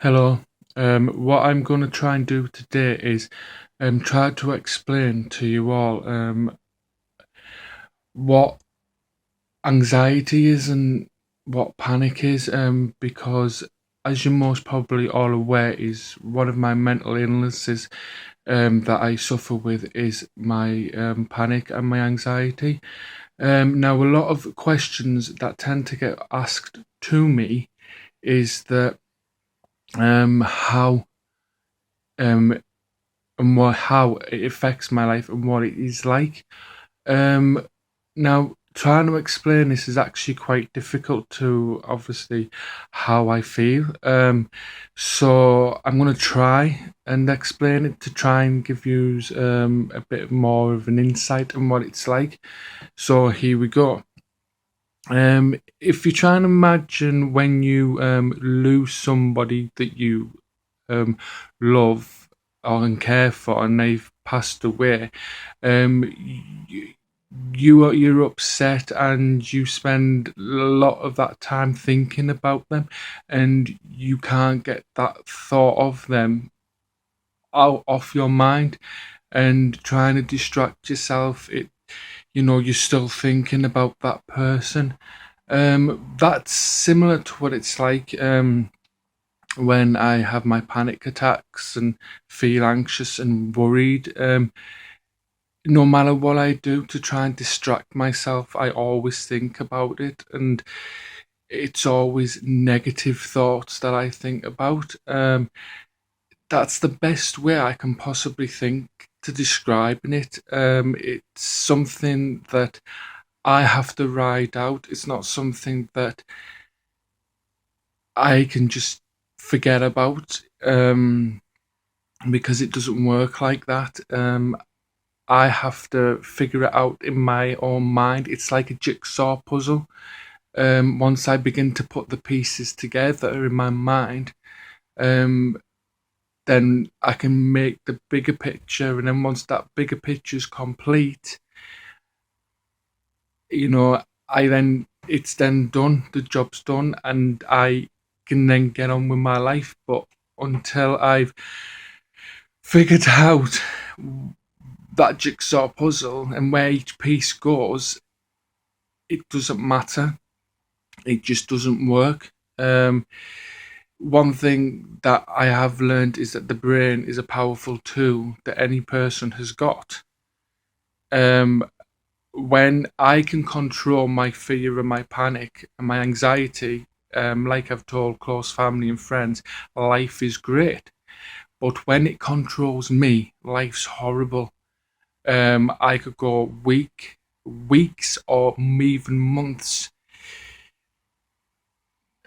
Hello. What I'm going to try and do today is try to explain to you all what anxiety is and what panic is, because as you're most probably all aware, is one of my mental illnesses that I suffer with is my panic and my anxiety. Now, a lot of questions that tend to get asked to me is that how um and how it affects my life and what it is like. Um, Now, trying to explain this is actually quite difficult to obviously how I feel. So I'm going to try and explain it to try and give you a bit more of an insight on what it's like. So here we go. If you try and imagine when you lose somebody that you love or and care for, and they've passed away, you, you're upset and you spend a lot of that time thinking about them, and you can't get that thought of them out off your mind, and trying to distract yourself. You're still thinking about that person. That's similar to what it's like when I have my panic attacks and feel anxious and worried. No matter what I do to try and distract myself, I always think about it, and it's always negative thoughts that I think about. That's the best way I can possibly think to describing it. It's something that I have to ride out. It's not something that I can just forget about, because it doesn't work like that. I have to figure it out in my own mind. It's like a jigsaw puzzle. Once I begin to put the pieces together in my mind, um, then I can make the bigger picture. And then once that bigger picture is complete, you know, it's then done. The job's done, and I can then get on with my life. But until I've figured out that jigsaw puzzle and where each piece goes, it doesn't matter. It just doesn't work. One thing that I have learned is that the brain is a powerful tool that any person has got. Um, when I can control my fear and my panic and my anxiety, like I've told close family and friends, life is great. But when it controls me, life's horrible. I could go weeks, or even months,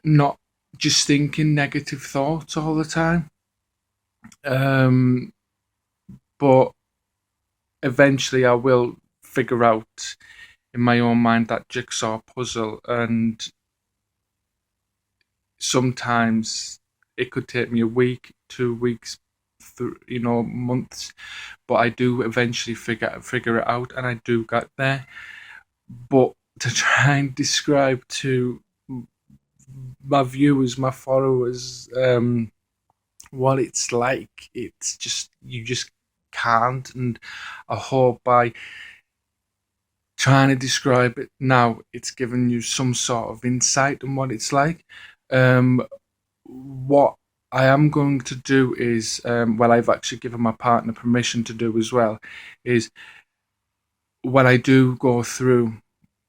not just thinking negative thoughts all the time. Um, but eventually, I will figure out in my own mind that jigsaw puzzle, and sometimes it could take me a week, 2 weeks, months, but I do eventually figure it out, and I do get there. But to try and describe to my viewers, my followers, what it's like, it's just you just can't. And I hope by trying to describe it now, it's given you some sort of insight on what it's like. What I am going to do is, well, I've actually given my partner permission to do as well, is when I do go through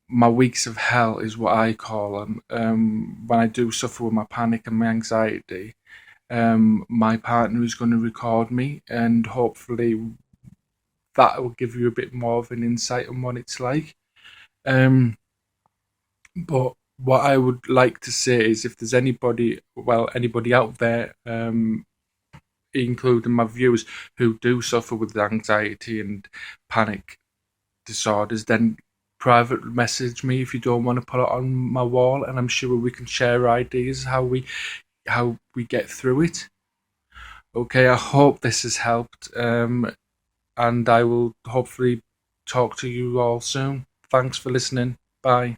my weeks of hell, is what I call them. When I do suffer with my panic and my anxiety, my partner is going to record me, and hopefully that will give you a bit more of an insight on what it's like. Um, but what I would like to say is, if there's anybody out there, including my viewers, who do suffer with anxiety and panic disorders, then private message me if you don't want to put it on my wall, and I'm sure we can share ideas how we get through it. Okay, I hope this has helped, and I will hopefully talk to you all soon. Thanks for listening. Bye.